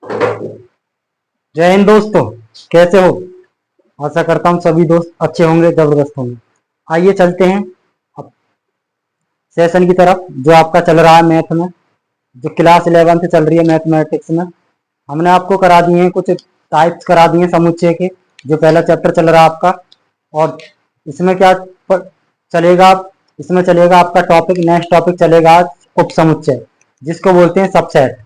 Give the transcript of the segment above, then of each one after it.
जय हिंद दोस्तों, कैसे हो। आशा करता हूँ सभी दोस्त अच्छे होंगे, जबरदस्त होंगे। आइए चलते हैं अब सेशन की तरफ, जो आपका चल रहा है मैथ में, जो क्लास 11 चल रही है मैथमेटिक्स में। हमने आपको करा दिए हैं कुछ टाइप्स करा दिए हैं समुच्चय के। जो पहला चैप्टर चल रहा है आपका, और इसमें क्या चलेगा, इसमें चलेगा आपका टॉपिक, नेक्स्ट टॉपिक चलेगा आज उपसमुच्चय, जिसको बोलते हैं सबसेट।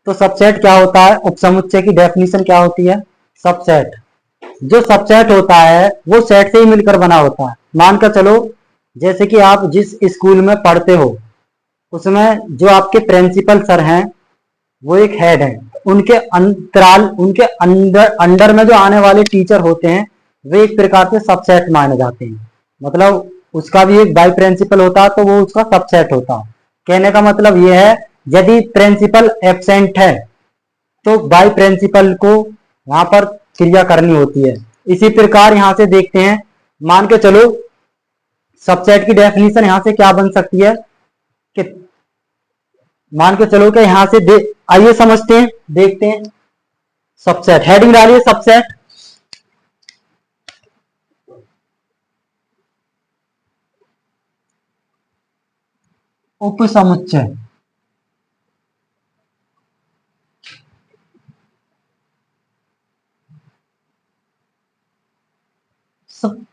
तो सबसेट क्या होता है, उपसमुच्चय की डेफिनेशन क्या होती है। सबसेट, जो सबसेट होता है वो सेट से ही मिलकर बना होता है। मानकर चलो, जैसे कि आप जिस स्कूल में पढ़ते हो, उसमें जो आपके प्रिंसिपल सर हैं वो एक हेड है। उनके अंतराल, उनके अंदर अंडर में जो आने वाले टीचर होते हैं, वे एक प्रकार से सबसेट माने जाते हैं। मतलब उसका भी एक बाई प्रिंसिपल होता है, तो वो उसका सबसेट होता है। कहने का मतलब यह है, यदि प्रिंसिपल एब्सेंट है तो बाई प्रिंसिपल को वहां पर क्रिया करनी होती है। इसी प्रकार यहां से देखते हैं, मान के चलो सबसेट की डेफिनेशन यहां से क्या बन सकती है कि, मान के चलो कि यहां से आइए समझते हैं, देखते हैं। सबसेट हेडिंग डालिए, सबसेट उपसमुच्चय।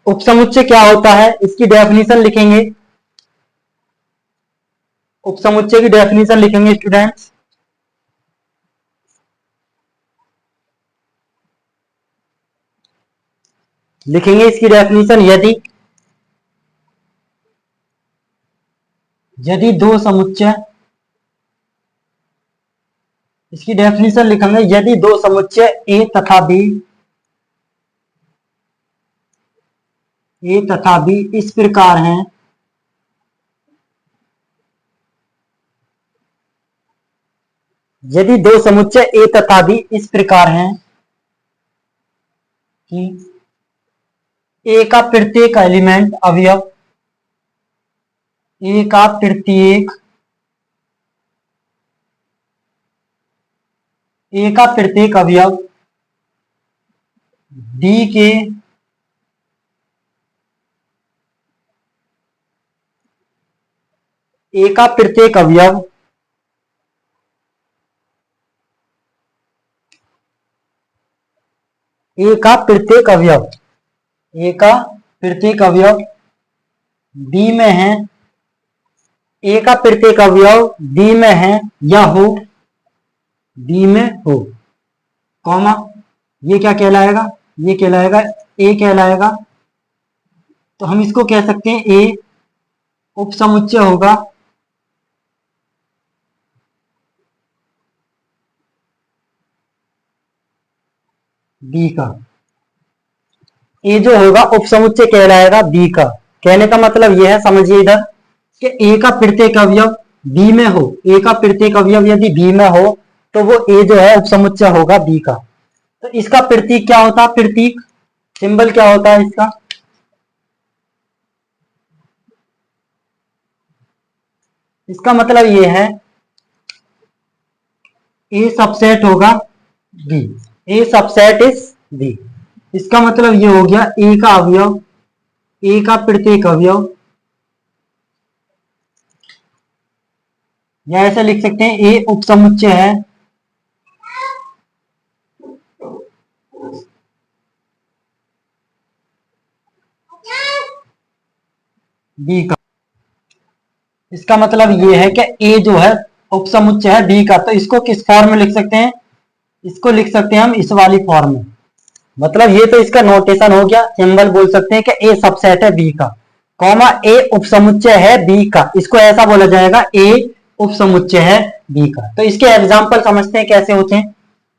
उपसमुच्चय क्या होता है, इसकी डेफिनेशन लिखेंगे। उपसमुच्चय की डेफिनेशन लिखेंगे स्टूडेंट्स। लिखेंगे इसकी डेफिनेशन, यदि यदि दो समुच्चय, इसकी डेफिनेशन लिखेंगे, यदि दो समुच्चय ए तथा बी इस प्रकार हैं, यदि दो समुच्चय ए तथा बी इस प्रकार हैं कि ए का प्रत्येक एलिमेंट अवयव, ए का प्रत्येक अवयव डी के ए का प्रत्येक अवयव ए का प्रत्येक अवयव ए का प्रत्येक अवयव डी में है, ए का प्रत्येक अवयव डी में है या हो, डी में हो, कॉमा, ये क्या कहलाएगा, ये कहलाएगा ए कहलाएगा। तो हम इसको कह सकते हैं ए उपसमुच्चय होगा बी का। ए जो होगा उपसमुच्चय कहलाएगा बी का। कहने का मतलब यह है, समझिए इधर, कि ए का प्रत्येक अवयव बी में हो, ए का प्रत्येक अवयव यदि बी में हो, तो वो ए जो है उपसमुच्चय होगा बी का। तो इसका प्रतीक क्या होता है, प्रतीक सिंबल क्या होता है इसका। इसका मतलब ये है, ए सबसेट होगा B, A subset is B. इसका मतलब ये हो गया, ए का अवयव, ए का प्रत्येक अवयव, या ऐसे लिख सकते हैं ए उपसमुच्चय है बी का। इसका मतलब ये है कि ए जो है उपसमुच्चय है बी का। तो इसको किस फॉर्म में लिख सकते हैं, इसको लिख सकते हैं हम इस वाली फॉर्म में। मतलब ये तो इसका नोटेशन हो गया, सिंबल बोल सकते हैं कि ए सबसेट है बी का, कॉमा ए उपसमुच्चय है बी का। इसको ऐसा बोला जाएगा, ए उपसमुच्चय है बी का। तो इसके एग्जाम्पल समझते हैं कैसे होते हैं।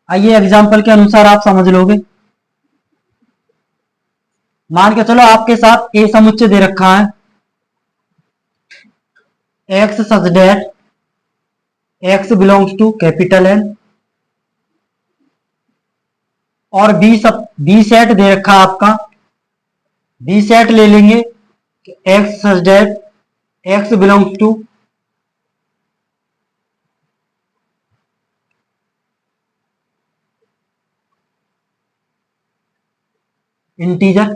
आइए एग्जाम्पल के अनुसार आप समझ लोगे। मान के चलो आपके साथ ए समुच्चय दे रखा है, X such that X belongs to capital N, और बी सेट दे रखा आपका, बी सेट ले लेंगे, X such that X belongs to integer.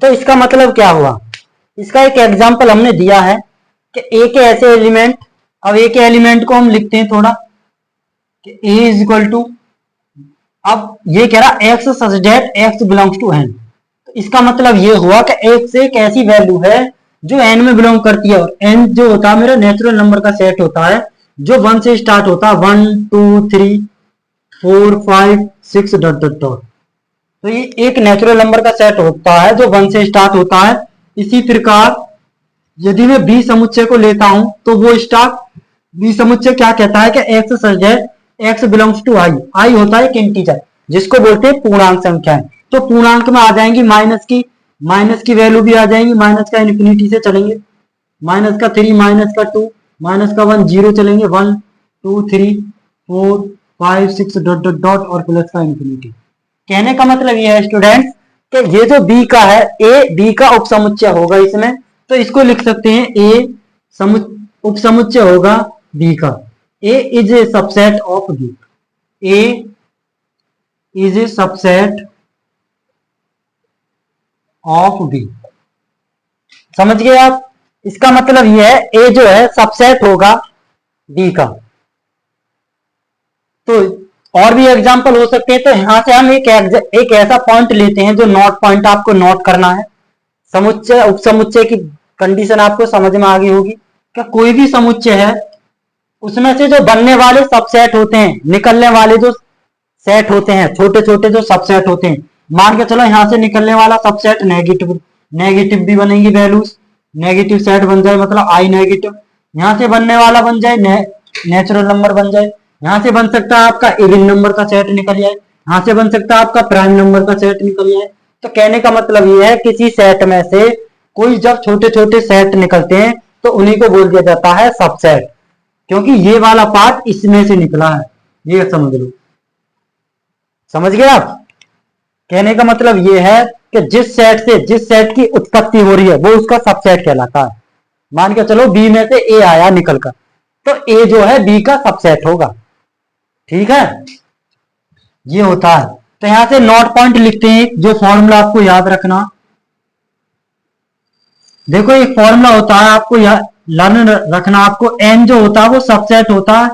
तो इसका मतलब क्या हुआ, इसका एक एग्जांपल हमने दिया है कि ए के ऐसे एलिमेंट, अब ए के एलिमेंट को हम लिखते हैं थोड़ा कि ए इज इक्वल टू, अब ये कह रहा X such that X belongs to N. तो इसका मतलब ये हुआ कि एक्स एक ऐसी वैल्यू है जो एन में बिलोंग करती है, और एन जो होता है मेरा नेचुरल नंबर का सेट होता है जो 1 से स्टार्ट होता है, 1 2 3 4 5 6 डॉट डॉट डॉट। तो ये एक नेचुरल नंबर का सेट होता है जो 1 से स्टार्ट होता है। इसी प्रकार यदि मैं बी समुच्चय को लेता हूं तो वो स्टार बी समुच्चय क्या कहता है कि एक्स सच है एक्स बिलोंग्स टू आई। आई होता है एक इंटीजर जिसको बोलते हैं पूर्णांक संख्याएं। तो पूर्णांक में आ जाएंगी माइनस की वैल्यू भी आ जाएंगी, माइनस का इन्फिनिटी से चलेंगे, माइनस का 3 माइनस का 2 माइनस का 1 0 चलेंगे, 1 2 3 4 5 6 डॉट डॉट डॉट और प्लस का इन्फिनिटी। कहने का मतलब ये है स्टूडेंट्स कि ये जो बी का है ए बी का उपसमुच्चय होगा इसमें, तो इसको लिख सकते हैं ए उपसमुच्चय होगा बी का। A is a subset of B, A is a subset of B. समझ गए आप, इसका मतलब यह है ए जो है सबसेट होगा बी का। तो और भी एग्जांपल हो सकते हैं। तो यहां से हम एक ऐसा पॉइंट लेते हैं जो नोट पॉइंट आपको नोट करना है। समुच्चय उपसमुच्चय की कंडीशन आपको समझ में आ गई होगी। क्या कोई भी समुच्चय है उसमें से जो बनने वाले सबसेट होते हैं, निकलने वाले जो सेट होते हैं, छोटे छोटे जो सबसेट होते हैं, मान के चलो यहां से निकलने वाला सबसेट नेगेटिव भी बनेंगी वैल्यूज, नेगेटिव सेट बन जाए मतलब आई नेगेटिव। यहां से बनने वाला बन जाए नेचुरल नंबर बन जाए। यहां से बन सकता है आपका इवन नंबर का सेट निकल जाए, यहां से बन सकता है आपका प्राइम नंबर का सेट निकल जाए। तो कहने का मतलब ये है किसी सेट में से कोई जब छोटे छोटे सेट निकलते हैं तो उन्हीं को बोल दिया जाता है सबसेट, क्योंकि ये वाला पार्ट इसमें से निकला है, ये समझ लो। समझ गए आप, कहने का मतलब ये है कि जिस सेट की उत्पत्ति हो रही है वो उसका सबसेट कहलाता है। मान के चलो बी में से ए आया निकल कर, तो ए जो है बी का सबसेट होगा। ठीक है, ये होता है। तो यहां से नोट पॉइंट लिखते हैं जो फॉर्मूला आपको याद रखना। देखो एक फॉर्मूला होता है आपको लर्न रखना, आपको एन जो होता है वो सबसेट होता है,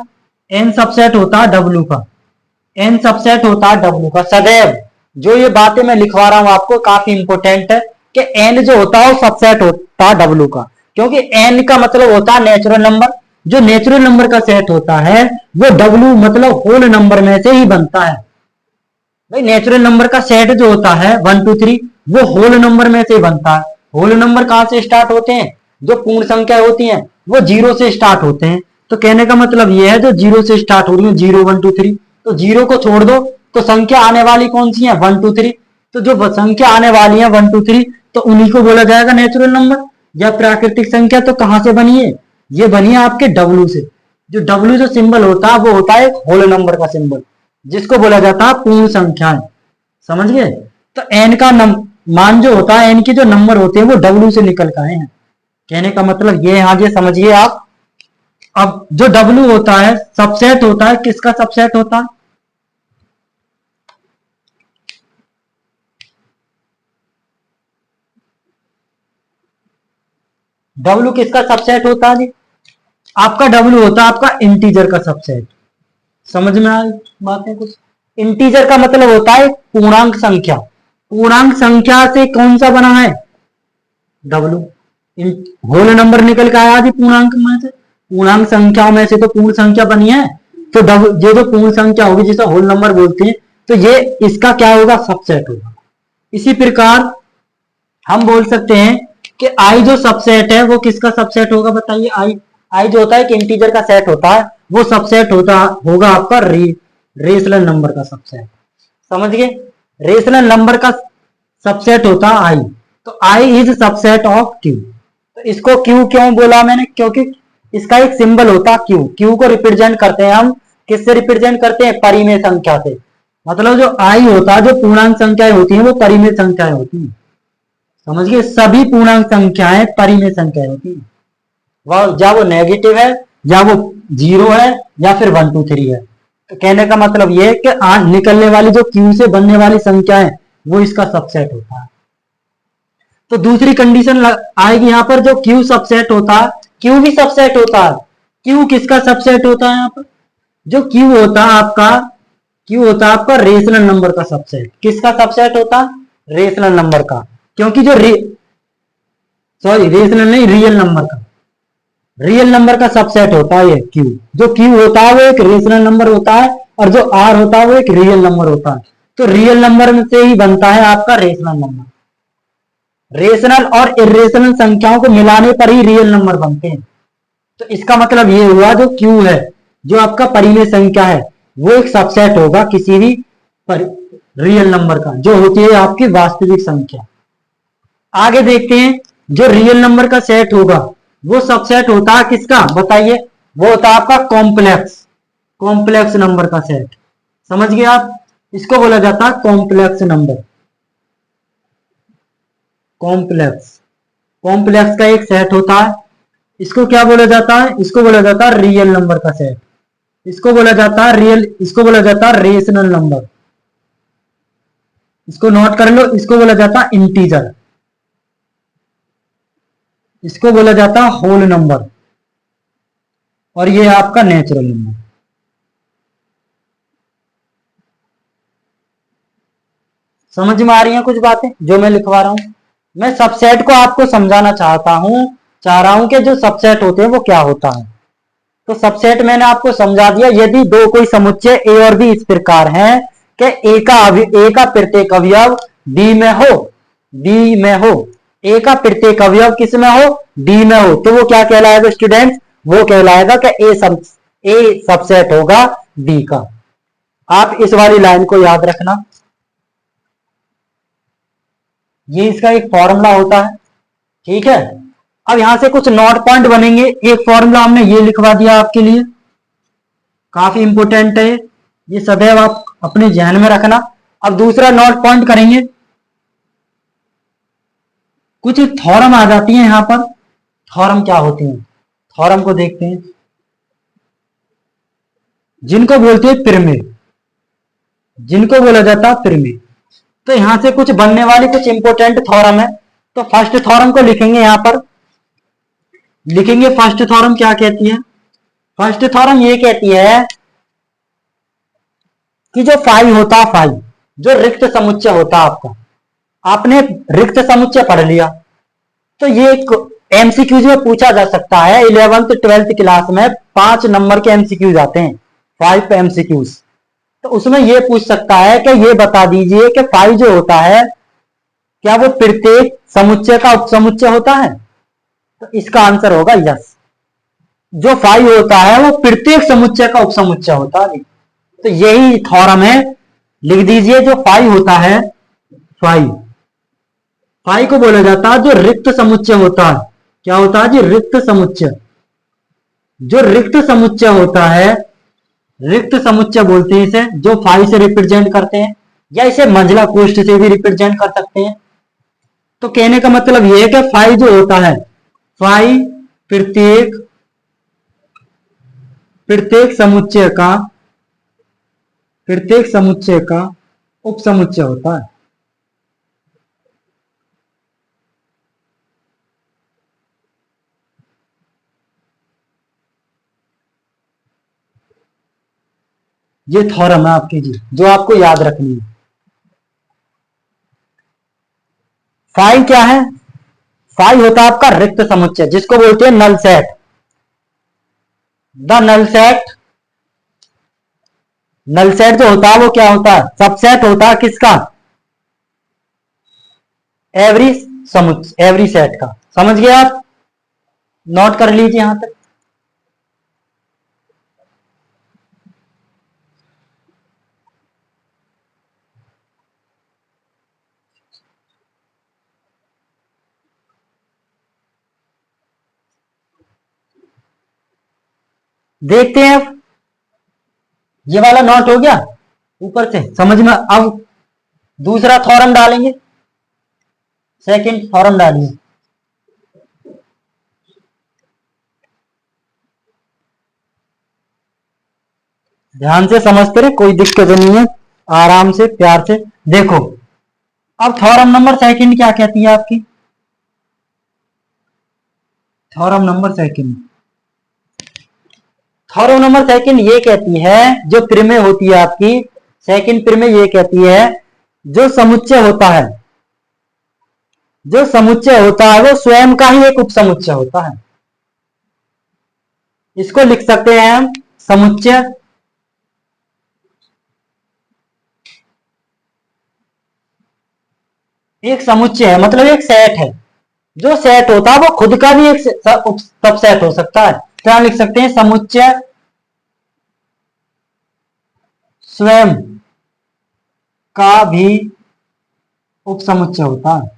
एन सबसेट होता है डब्ल्यू का, एन सबसेट होता है डब्ल्यू का। सदैव जो ये बातें मैं लिखवा रहा हूं आपको काफी इंपोर्टेंट है कि एन जो होता है वो सबसेट होता है डब्ल्यू का, क्योंकि एन का मतलब होता है नेचुरल नंबर। जो नेचुरल नंबर का सेट होता है वो डब्ल्यू मतलब होल नंबर में से ही बनता है। भाई नेचुरल नंबर का सेट जो होता है 1 2 3 वो होल नंबर में से बनता है। होल नंबर कहां से स्टार्ट होते हैं, जो पूर्ण संख्या होती हैं वो 0 से स्टार्ट होते हैं। तो कहने का मतलब ये है जो 0 से स्टार्ट हो रही है 0 1 2 3, तो 0 को छोड़ दो तो संख्या आने वाली कौन सी है 1 2 3। तो जो संख्या आने वाली है 1 2 3 तो उन्हीं को बोला जाएगा नेचुरल नंबर या प्राकृतिक संख्या। तो कहां से बनी है, ये बनी है आपके डब्ल्यू से। जो डब्ल्यू जो सिंबल होता है वो होता है होल नंबर का सिंबल, जिसको बोला जाता है पूर्ण संख्याएं। समझ गए, तो एन का मान जो होता है, एन के जो नंबर होते हैं वो डब्ल्यू से निकल के आए हैं। कहने का मतलब ये यहां ये समझिए आप। अब जो डब्ल्यू होता है सबसेट होता है, किसका सबसेट होता है, डब्ल्यू किसका सबसेट होता है, आपका डब्ल्यू होता है आपका इंटीजर का सबसेट। समझ में आई बातें कुछ। इंटीजर का मतलब होता है पूर्णांक संख्या, पूर्णांक संख्या से कौन सा बना है डब्ल्यू। होल नंबर निकल के आया जी पूर्णांक में से, पूर्णांक संख्याओं में से तो पूर्ण संख्या बनी है। तो ये जो पूर्ण संख्या होगी जिसे होल नंबर बोलते हैं, तो ये इसका क्या होगा सबसेट होगा। इसी प्रकार हम बोल सकते हैं कि आई जो सबसेट है वो किसका सबसेट होगा बताइए। आई जो होता है कि इंटीजर का सेट होता है वो सबसेट होगा आपका रेशनल नंबर का सबसेट। समझ गए, रेशनल नंबर का सबसेट होता है आई। तो I is subset of Q. तो इसको क्यू क्यों बोला मैंने, क्योंकि इसका एक सिंबल होता है क्यू। क्यू को रिप्रेजेंट करते हैं हम, किससे रिप्रेजेंट करते हैं, परिमेय संख्या से। मतलब जो आई होता है, जो पूर्णांक संख्याएं होती हैं वो परिमेय संख्याएं होती हैं। समझ गए, सभी पूर्णांक संख्याएं परिमेय संख्याएं होती हैं, या वो नेगेटिव है या वो 0 है या फिर 1 2 3 है। तो कहने का मतलब ये है कि निकलने वाली जो क्यू से बनने वाली संख्याएं वो इसका सबसेट होता है। तो दूसरी कंडीशन आएगी यहाँ पर, जो क्यू सबसेट होता है, क्यू भी सबसेट होता है। क्यू किसका सबसेट होता है यहाँ पर? जो क्यू होता है आपका, क्यू होता है आपका रेशनल नंबर का सबसेट। किसका सबसेट होता है? रेशनल नंबर का। क्योंकि जो सॉरी रेशनल नहीं, रियल नंबर का, रियल नंबर का सबसेट होता है ये क्यू। जो क्यू होता है वो एक रेशनल नंबर होता है, और जो आर होता है वो एक रियल नंबर होता है। तो रियल नंबर में से ही बनता है आपका रेशनल नंबर। रेशनल और इरेशनल संख्याओं को मिलाने पर ही रियल नंबर बनते हैं। तो इसका मतलब ये हुआ, जो क्यू है, जो आपका परिमेय संख्या है, वो एक सबसेट होगा किसी भी रियल नंबर का, जो होती है आपकी वास्तविक संख्या। आगे देखते हैं, जो रियल नंबर का सेट होगा वो सबसेट होता है किसका, बताइए? वो होता है आपका कॉम्प्लेक्स, कॉम्प्लेक्स नंबर का सेट। समझ गए आप? इसको बोला जाता है कॉम्प्लेक्स नंबर। कॉम्प्लेक्स, कॉम्प्लेक्स का एक सेट होता है। इसको क्या बोला जाता है? इसको बोला जाता है रियल नंबर का सेट। इसको बोला जाता है रियल, इसको बोला जाता है रेशनल नंबर। इसको नोट कर लो, इसको बोला जाता है इंटीजर। इसको बोला जाता है होल नंबर, और ये आपका नेचुरल नंबर। समझ में आ रही हैं कुछ बातें जो मैं लिखवा रहा हूं? मैं सबसेट को आपको समझाना चाह रहा हूं कि जो सबसेट होते हैं वो क्या होता है। तो सबसेट मैंने आपको समझा दिया। यदि दो कोई समुच्चय ए और बी इस प्रकार हैं कि ए का प्रत्येक अवयव बी में हो, बी में हो, ए का प्रत्येक अवयव किस में हो? डी में हो, तो वो क्या कहलाएगा स्टूडेंट? वो कहलाएगा कि ए सबसेट होगा बी का। आप इस वाली लाइन को याद रखना, ये इसका एक फॉर्मूला होता है। ठीक है, अब यहां से कुछ नोट पॉइंट बनेंगे। एक फॉर्मूला हमने ये लिखवा दिया आपके लिए, काफी इंपोर्टेंट है, ये सदैव आप अपने ध्यान में रखना। अब दूसरा नोट पॉइंट करेंगे, कुछ थ्योरम आ जाती है यहां पर। थ्योरम क्या होती है? थ्योरम को देखते हैं, जिनको बोलते हैं प्रमेय, जिनको बोला जाता है प्रमेय। तो यहां से कुछ बनने वाली कुछ इंपोर्टेंट थ्योरम है। तो फर्स्ट थ्योरम को लिखेंगे, यहां पर लिखेंगे फर्स्ट थ्योरम क्या कहती है? फर्स्ट थ्योरम ये कहती है कि जो फाई होता है, फाई जो रिक्त समुच्चय होता है आपका, आपने रिक्त समुच्चय पढ़ लिया, तो ये एमसीक्यूज में पूछा जा सकता है। 11th 12th क्लास में 5 नंबर के एमसीक्यूज आते हैं, 5 एमसीक्यूज। तो उसमें ये पूछ सकता है कि ये बता दीजिए कि फाई जो होता है, क्या वो प्रत्येक समुच्चय का उपसमुच्चय होता है? तो इसका आंसर होगा यस। जो फाई होता है वो प्रत्येक समुच्चय का उपसमुच्चय होता है। तो यही थ्योरम है, लिख दीजिए। जो फाई होता है, फाई, फाई को बोला जाता है जो रिक्त समुच्चय होता है। क्या होता है जी? रिक्त समुच्चय। जो रिक्त समुच्चय होता है, रिक्त समुच्चय बोलते हैं इसे, जो फाई से रिप्रेजेंट करते हैं, या इसे मंझला कोष्ठ से भी रिप्रेजेंट कर सकते हैं। तो कहने का मतलब यह है कि फाई जो होता है, फाई प्रत्येक प्रत्येक समुच्चय का, प्रत्येक समुच्चय का उपसमुच्चय होता है। ये थ्योरम है आपकी जी, जो आपको याद रखनी है। फाई क्या है? फाई होता है आपका रिक्त समुच्चय, जिसको बोलते हैं null set. The null set, null set जो होता है वो क्या होता है? सबसेट होता है किसका? एवरी समुच्चय, एवरी सेट का। समझ गए आप? नोट कर लीजिए यहां तक। देखते हैं, ये वाला नोट हो गया ऊपर से समझ में। अब दूसरा थ्योरम डालेंगे, सेकंड थ्योरम डालिए। ध्यान से समझते रहे, कोई दिक्कत नहीं है, आराम से प्यार से देखो। अब थ्योरम नंबर सेकंड क्या कहती है आपकी? Theorem number second, theorem number second ये कहती है, जो प्रमेय होती है आपकी सेकंड प्रमेय ये कहती है, जो समुच्चय होता है, जो समुच्चय होता है वो स्वयं का ही एक उपसमुच्चय होता है। इसको लिख सकते हैं हम समुच्चय, एक समुच्चय है मतलब एक सेट है। जो सेट होता है वो खुद का भी एक सबसेट हो सकता है। क्या लिख सकते हैं? समुच्चय स्वयं का भी उपसमुच्चय होता है।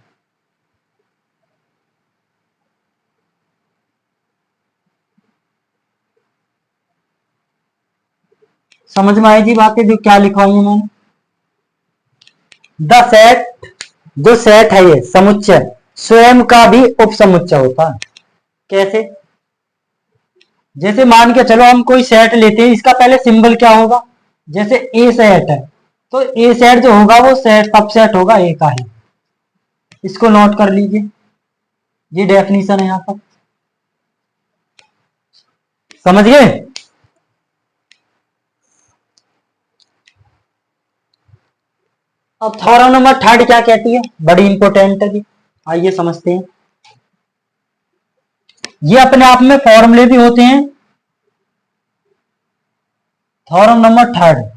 समझ में आई जी बातें जो क्या लिखवाई है मैंने? द सेट, जो सेट है ये समुच्चय स्वयं का भी उपसमुच्चय होता है। कैसे? जैसे मान के चलो हम कोई सेट लेते हैं, इसका पहले सिंबल क्या होगा? जैसे ए सेट है तो ए सेट जो होगा वो सेट सबसेट होगा ए का ही। इसको नोट कर लीजिए, ये डेफिनेशन है यहां पर। समझ गए? अब थ्योरम नंबर थर्ड क्या कहती है? बड़ी इंपॉर्टेंट है जी, आइए समझते हैं। ये अपने आप में फॉर्मूले भी होते हैं। थ्योरम नंबर थर्ड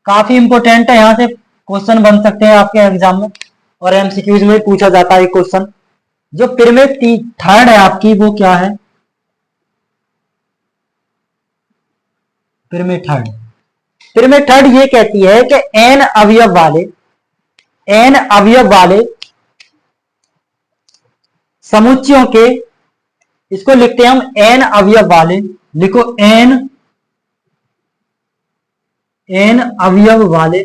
काफी इंपॉर्टेंट है, यहां से क्वेश्चन बन सकते हैं आपके एग्जाम में और एमसीक्यूज में पूछा जाता है क्वेश्चन। जो प्रमेय थर्ड है आपकी वो क्या है? प्रमेय थर्ड, प्रमेय थर्ड ये कहती है कि एन अवयव वाले, एन अवयव वाले समुच्चयों के, इसको लिखते हैं हम एन अवयव वाले, लिखो एन, एन अवयव वाले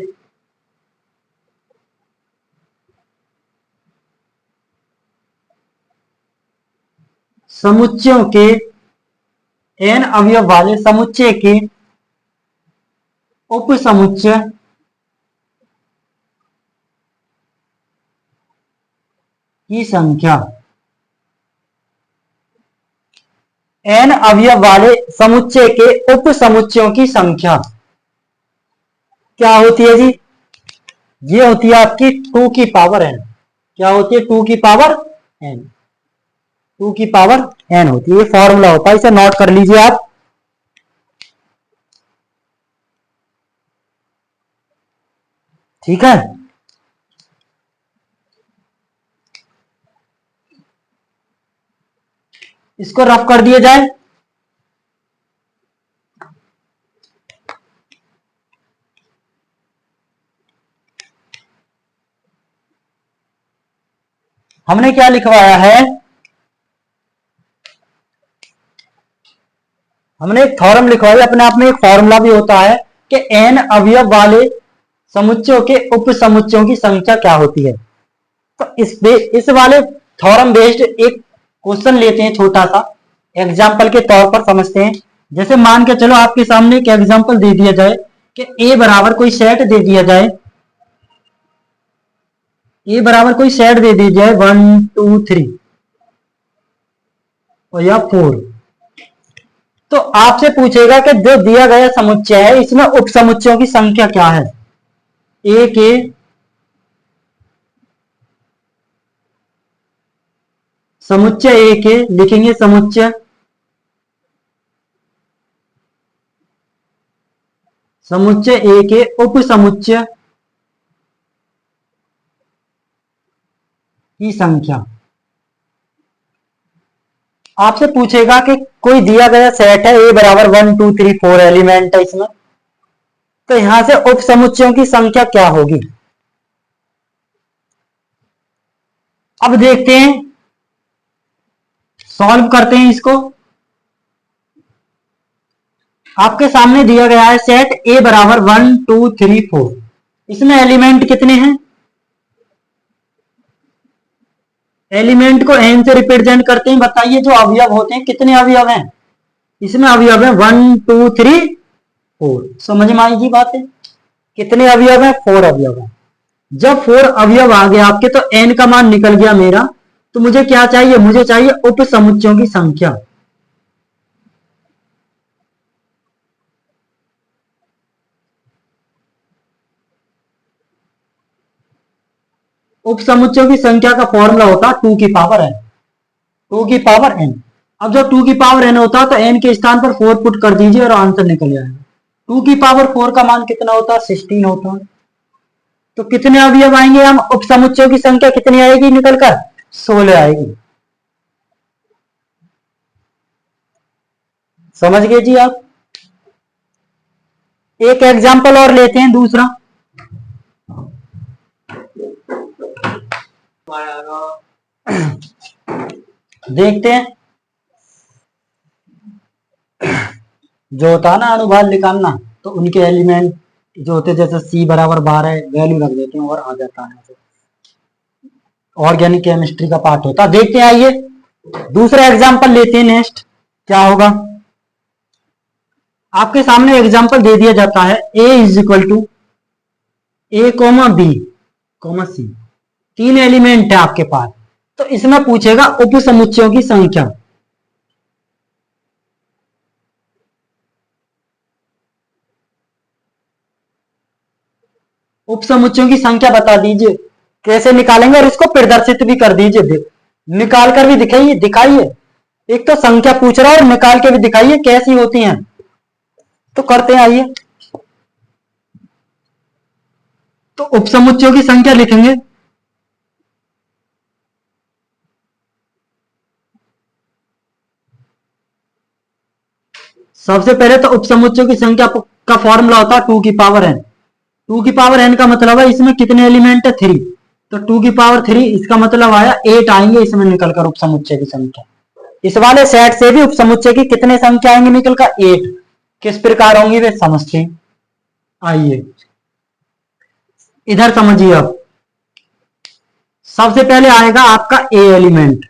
समुच्चयों के, एन अवयव वाले समुच्चय के उपसमुच्चय की संख्या, एन अवयव वाले समुच्चय के उपसमुच्चयों की संख्या क्या होती है जी? ये होती है आपकी 2 की पावर एन। क्या होती है? 2 की पावर एन, 2 की पावर एन होती है। ये फॉर्मूला होता है, इसे नोट कर लीजिए आप। ठीक है, इसको रफ कर दिया जाए। हमने क्या लिखवाया है? हमने एक थ्योरम लिखवाया, अपने आप में एक फॉर्मूला भी होता है कि एन अवयव वाले समुच्चयों के उपसमुच्चयों की संख्या क्या होती है। तो इस वाले थ्योरम बेस्ड एक क्वेश्चन लेते हैं, छोटा सा एग्जाम्पल के तौर पर समझते हैं। जैसे मान के चलो आपके सामने एक एग्जाम्पल दे दिया जाए कि ए बराबर कोई सेट दे दिया जाए, ए बराबर कोई सेट दे दी जाए 1 2 3 और या 4, तो आपसे पूछेगा कि जो दिया गया समुच्चय है इसमें उपसमुच्चयों की संख्या क्या है। ए के समुच्चय, ए के लिखेंगे समुच्चय, समुच्चय ए के उपसमुच्चय की संख्या। आपसे पूछेगा कि कोई दिया गया सेट है ए बराबर 1 2 3 4 एलिमेंट है इसमें, तो यहां से उपसमुच्चयों की संख्या क्या होगी। अब देखते हैं, सॉल्व करते हैं इसको। आपके सामने दिया गया है सेट ए बराबर 1 2 3 4, इसमें एलिमेंट कितने हैं? एलिमेंट को एन से रिप्रेजेंट करते हैं। बताइए जो अवयव होते हैं कितने अवयव हैं? इसमें अवयव है 1 2 3 4। समझ में आई जी बात है? कितने अवयव है? 4 अवयव है। जब 4 अवयव आ गए आपके तो n का मान निकल गया मेरा, तो मुझे क्या चाहिए, मुझे चाहिए उप समुच्चयों की संख्या। उप समुच्चयों की संख्या का फॉर्मूला होता है 2 की पावर n, 2 की पावर n। अब जब 2 की पावर n होता है तो n के स्थान पर 4 पुट कर दीजिए और आंसर निकल जाएगा। 2 की पावर 4 का मान कितना होता है, 16 होता है। तो कितने अवयव आएंगे, हम उप समुच्चयों की संख्या कितनी आएगी निकलकर, 16 आएगी। समझ गए जी आप। एक एग्जाम्पल और लेते हैं दूसरा। देखते हैं, जो होता है ना अनुभाग निकालना, तो उनके एलिमेंट जो होते हैं जैसे c बराबर 12 वैल्यू रख देते हैं और आ जाता है। ऑर्गेनिक केमिस्ट्री का पार्ट होता है। देखते हैं, आइए दूसरा एग्जाम्पल लेते हैं। नेक्स्ट क्या होगा, आपके सामने एग्जाम्पल दे दिया जाता है a is equal to A comma B comma C, 3 element है आपके पास। तो इसमें पूछेगा उप समुच्चयों की संख्या। उप समुच्चयों की संख्या बता दीजिए, कैसे निकालेंगे, और इसको प्रदर्शित भी कर दीजिए, निकाल कर भी दिखाइए दिखाइए। एक तो संख्या पूछ रहा है और निकाल के भी दिखाइए कैसी होती हैं। तो करते हैं, आइए। तो उप समुच्चयों की संख्या लिखेंगे, सबसे पहले तो उप समुच्चयों की संख्या का फॉर्मूला होता है 2 की पावर n। 2 की पावर n का मतलब है इसमें कितने एलिमेंट है, 3। तो 2 की पावर 3, इसका मतलब आया 8 आएंगे इसमें निकलकर उप समुच्चय की संख्या। इस वाले सेट से भी उप समुच्चय की कितने संख्या आएंगे निकलकर, 8। किस प्रकार होंगी वे समझते हैं, आइए इधर समझिए। अब सबसे पहले आएगा आपका ए एलिमेंट,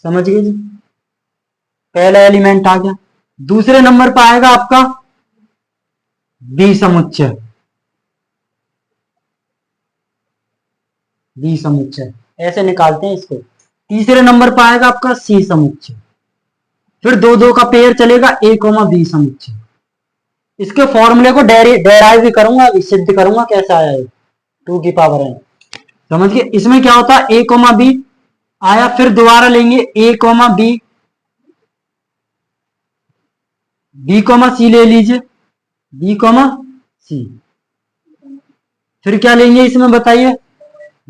समझिए जी, पहला एलिमेंट आ गया। दूसरे नंबर पर आएगा आपका बी समुच्चय, बी समुच्चय ऐसे निकालते हैं इसको। तीसरे नंबर पर आएगा आपका सी समुच्चय, फिर दो दो का पेयर चलेगा ए कोमा बी समुच्चय। इसके फॉर्मूले को डेराइव भी करूंगा, सिद्ध करूंगा कैसा आया है 2 की पावर n। समझिए, इसमें क्या होता है, ए कोमा बी आया, फिर दोबारा लेंगे A comma B, B comma C ले लीजिए, बी कोमा सी। फिर क्या लेंगे इसमें बताइए,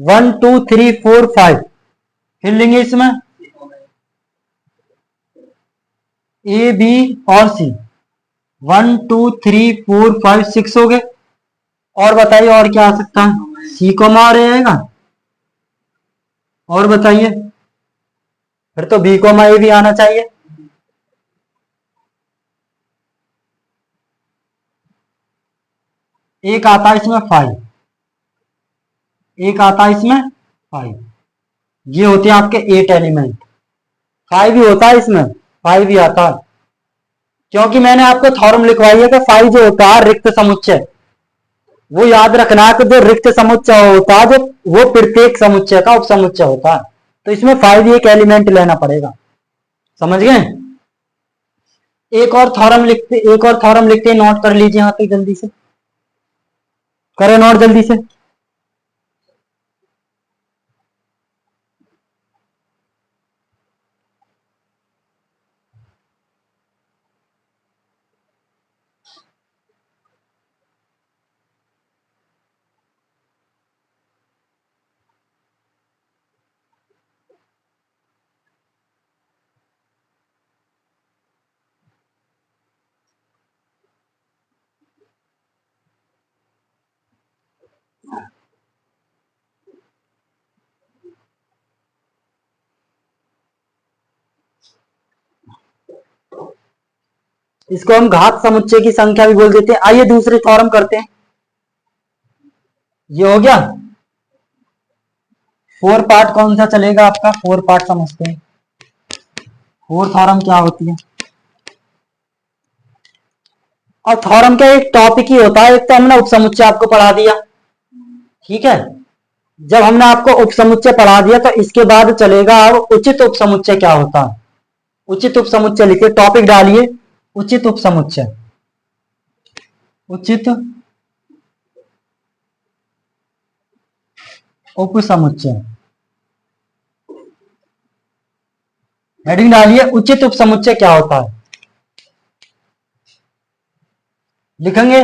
1 2 3 4 5। फिर लेंगे इसमें ए बी और सी, 1 2 3 4 5 6 हो गए। और बताइए और क्या आ सकता है, सी कोमा और आएगा। और बताइए, फिर तो बी कोमा ए भी आना चाहिए। एक आता है इसमें 5, एक आता है इसमें 5। ये होते हैं आपके 8 एलिमेंट। 5 भी होता है इसमें, 5 भी आता है, क्योंकि मैंने आपको थॉर्म लिखवाई है कि 5 जो होता है रिक्त समुच्चय, वो याद रखना है कि जो रिक्त समुच्चय होता है जो वो प्रत्येक समुच्चय का उपसमुच्चय होता है। तो इसमें 5 एक एलिमेंट लेना पड़ेगा, समझ गए। एक और थॉरम लिखते हैं, नोट कर लीजिए यहाँ पे, जल्दी से करें नोट जल्दी से। इसको हम घात समुच्चय की संख्या भी बोल देते हैं। आइए दूसरे थॉरम करते हैं। ये हो गया 4 पार्ट, कौन सा चलेगा आपका, 4 पार्ट समझते हैं। 4 थॉरम क्या होती है, और थॉरम का एक टॉपिक ही होता है। एक तो हमने उपसमुच्चय आपको पढ़ा दिया, ठीक है। जब हमने आपको उपसमुच्चय पढ़ा दिया तो इसके बाद चलेगा अब उचित उपसमुच्चय क्या होता है। उचित उपसमुच्चय लिखिए, टॉपिक डालिए उचित उपसमुच्चय। उचित उपसमुच्चय हेडिंग डालिए, उचित उपसमुच्चय क्या होता है। लिखेंगे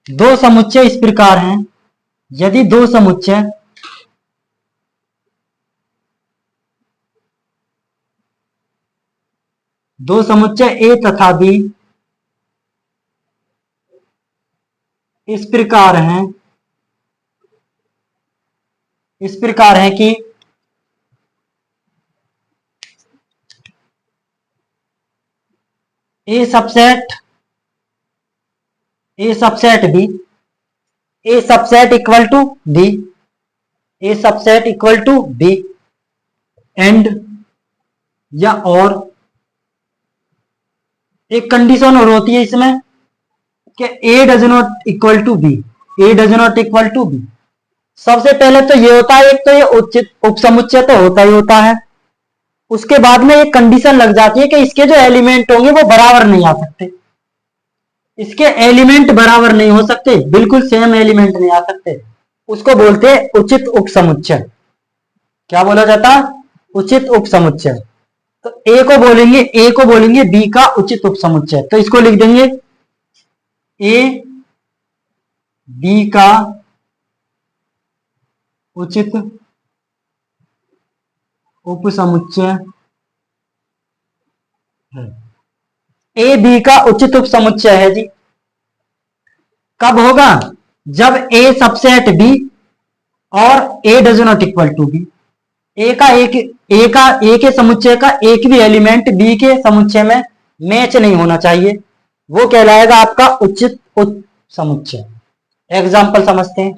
दो समुच्चय इस प्रकार हैं, यदि दो समुच्चय ए तथा बी इस प्रकार हैं कि A subset B, A subset equal to B, A subset equal to B and या और एक कंडीशन और होती है इसमें कि A does not equal to B, A does not equal to B. सबसे पहले तो ये होता है, एक तो ये उचित उपसमुच्चय तो होता ही होता है, उसके बाद में एक कंडीशन लग जाती है कि इसके जो एलिमेंट होंगे वो बराबर नहीं आ सकते, इसके एलिमेंट बराबर नहीं हो सकते, बिल्कुल सेम एलिमेंट नहीं आ सकते, उसको बोलते हैं उचित उपसमुच्चय। क्या बोला जाता है? उचित उपसमुच्चय। तो ए को बोलेंगे बी का उचित उपसमुच्चय, तो इसको लिख देंगे ए बी का उचित उपसमुच्चय है। ए बी का उचित उपसमुच्चय है जी। कब होगा? जब ए सबसेट बी और A does not equal to B, A के समुच्चय का एक भी एलिमेंट बी के समुच्चय में मैच नहीं होना चाहिए, वो कहलाएगा आपका उचित उपसमुच्चय। एग्जाम्पल समझते हैं,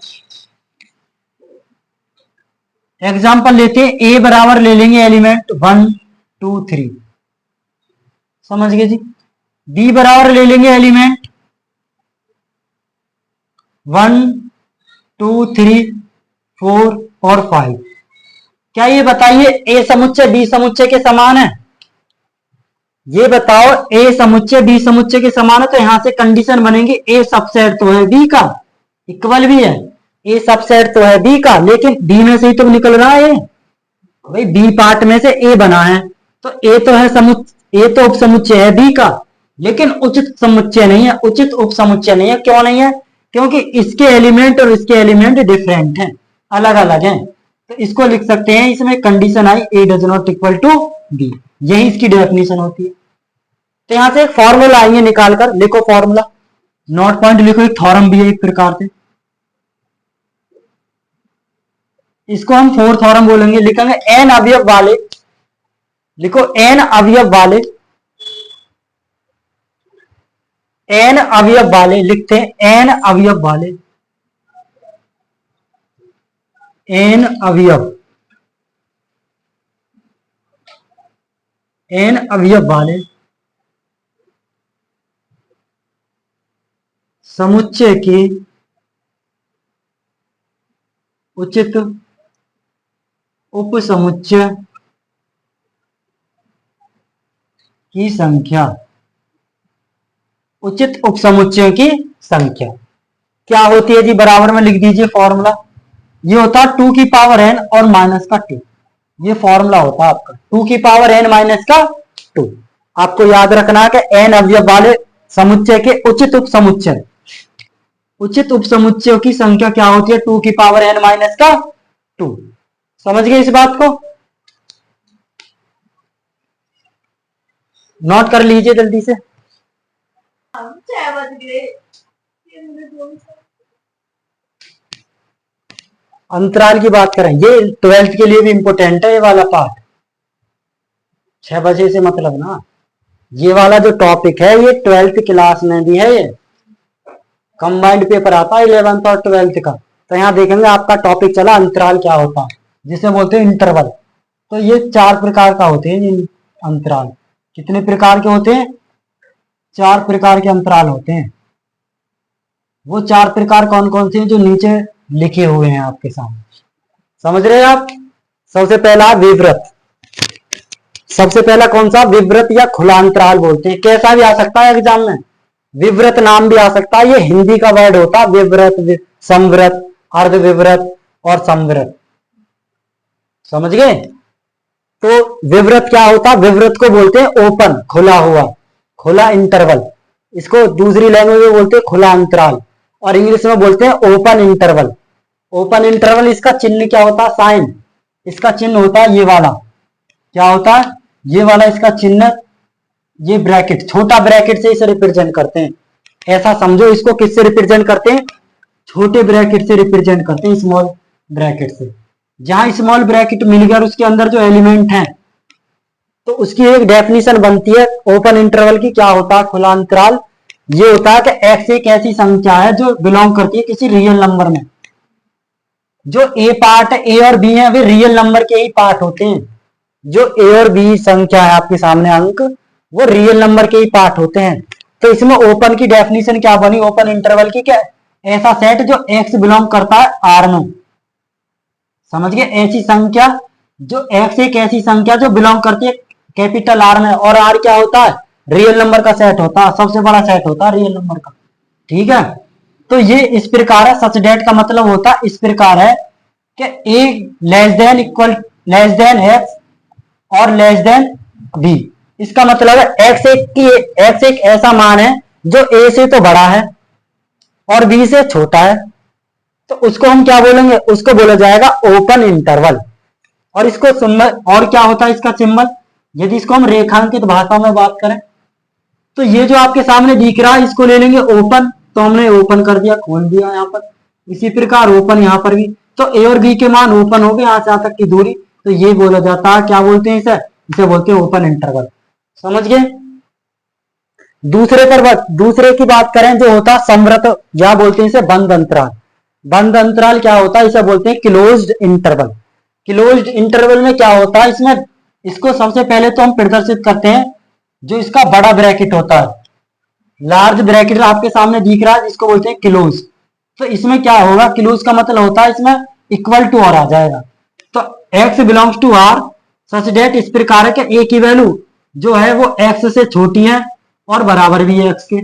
एग्जाम्पल लेते हैं, ए बराबर ले लेंगे एलिमेंट 1 2 3, समझ गए जी। बी बराबर ले लेंगे एलिमेंट 1 2 3 4 और 5। क्या ये बताइए ए समुच्चय बी समुच्चय के समान है? ये बताओ ए समुच्चय बी समुच्चय के समान है, तो यहां से कंडीशन बनेगी ए सबसेट तो है बी का, इक्वल भी है, ए सबसेट तो है बी का, लेकिन बी में से ही तो निकल रहा है भाई, बी पार्ट में से ए बना है, तो ए तो है ए तो उपसमुच्चय है बी का, लेकिन उचित समुच्चय नहीं है, उचित उपसमुच्चय नहीं है। क्यों नहीं है? क्योंकि इसके एलिमेंट और इसके एलिमेंट डिफरेंट हैं, अलग अलग हैं, तो इसको लिख सकते हैं, इसमें condition I A does not equal to B, यही इसकी डेफिनेशन होती है। तो यहां से एक फॉर्मूला आएंगे निकाल कर, लिखो फॉर्मूला, नोट पॉइंट लिखो, एक थॉरम भी है एक प्रकार से, इसको हम फोर्थ थॉरम बोलेंगे। लिखेंगे एन अवयव वाले, लिखो एन अवयव वाले, एन अवयव वाले लिखते हैं, एन अवयव वाले, एन अवयव, एन अवयव वाले समुच्चय की उचित उपसमुच्चय की संख्या, उचित उपसमुच्चयों की संख्या क्या होती है जी? बराबर में लिख दीजिए फॉर्मूला, ये होता है 2 की पावर n और माइनस का 2, ये फॉर्मूला होता है आपका 2 की पावर n माइनस का 2। आपको याद रखना है कि n अवयव वाले समुच्चय के उचित उपसमुच्चय, उचित उपसमुच्चयों की संख्या क्या होती है? 2 की पावर n माइनस का 2। समझ गए इस बात को? नोट कर लीजिए जल्दी से। अंतराल की बात करें, ये 12th के लिए भी इंपोर्टेंट है ये वाला पार्ट, 6 बजे से मतलब ना, ये वाला जो टॉपिक है ये 12th क्लास में भी है, ये कंबाइंड पेपर आता है 11th और 12th का, तो यहाँ देखेंगे आपका टॉपिक चला अंतराल क्या होता है, जिसे बोलते हैं इंटरवल। तो ये 4 प्रकार का होते हैं ये अंतराल। कितने प्रकार के होते हैं? 4 प्रकार के अंतराल होते हैं। वो 4 प्रकार कौन कौन से हैं जो नीचे लिखे हुए हैं आपके सामने। समझ रहे हैं आप। सबसे पहला विवृत, सबसे पहला कौन सा, विवृत या खुला अंतराल बोलते हैं। कैसा भी आ सकता है एग्जाम में, विवृत नाम भी आ सकता है, ये हिंदी का वर्ड होता है। विवृत, संवृत, अर्धविवृत और संवृत, समझ गए। तो विवृत क्या होता है, विवृत को बोलते हैं ओपन, खुला हुआ, खुला इंटरवल। इसको दूसरी लैंग्वेज में बोलते हैं खुला अंतराल, और इंग्लिश में बोलते हैं ओपन इंटरवल। ओपन इंटरवल, इसका चिन्ह क्या होता है, साइन। इसका चिन्ह होता है ये वाला, क्या होता है, ये वाला इसका चिन्ह, ये ब्रैकेट, छोटा ब्रैकेट से इसे रिप्रेजेंट करते हैं। ऐसा समझो, इसको किससे रिप्रेजेंट करते हैं, छोटे ब्रैकेट से रिप्रेजेंट करते हैं, स्मॉल ब्रैकेट से। जहां स्मॉल ब्रैकेट मिल गया और उसके अंदर जो एलिमेंट है, तो उसकी एक डेफिनेशन बनती है ओपन इंटरवल की। क्या होता है खुला अंतराल, ये होता है कि एक्स एक ऐसी संख्या है जो बिलोंग करती है किसी रियल नंबर में। जो ए पार्ट है, ए और बी है, वे रियल नंबर के ही पार्ट होते हैं। जो ए और बी संख्या है आपके सामने अंक, वो रियल नंबर के ही पार्ट होते हैं। तो इसमें ओपन की डेफिनेशन क्या बनी ओपन इंटरवल की, क्या, ऐसा सेट जो एक्स बिलोंग करता है आर में। समझ गए, ऐसी संख्या जो एक्स एक ऐसी संख्या जो बिलोंग करती है कैपिटल आर में, और आर क्या होता है, रियल नंबर का सेट होता है, सबसे बड़ा सेट होता है रियल नंबर का। ठीक है, तो ये इस प्रकार है, सच डेट का मतलब होता है इस प्रकार है कि A less than equal less than x और लेस देन बी। इसका मतलब है एक्स एक ऐसा मान है जो ए से तो बड़ा है और बी से छोटा है, तो उसको हम क्या बोलेंगे, उसको बोला जाएगा ओपन इंटरवल। और इसको सिंबल, और क्या होता है इसका सिंबल, यदि इसको हम रेखांकित भाषा में बात करें, तो ये जो आपके सामने दिख रहा है इसको ले लेंगे ओपन, तो हमने ओपन कर दिया, खोल दिया यहाँ पर। इसी प्रकार ओपन यहाँ पर भी, तो ए और बी के मान ओपन हो गए, यहाँ से यहाँ तक की दूरी, तो ये बोला जाता है, क्या बोलते हैं इसे, इसे बोलते हैं ओपन इंटरवल। समझ गए। दूसरे की बात करें जो होता है संवृत, या बोलते हैं इसे बंद अंतराल। बंद अंतराल क्या होता है, इसे बोलते हैं क्लोज्ड इंटरवल। क्लोज्ड इंटरवल में क्या होता है, इसमें इसको सबसे पहले तो हम प्रदर्शित करते हैं जो इसका बड़ा ब्रैकेट होता है, लार्ज ब्रैकेट आपके सामने दिख रहा है, इसको बोलते हैं क्लोज। तो इसमें क्या होगा, क्लोज का मतलब होता है इसमें इक्वल टू आर आ जाएगा। तो X belongs to R such that इस प्रकार है कि ए की वैल्यू जो है वो एक्स से छोटी है और बराबर भी है एक्स के।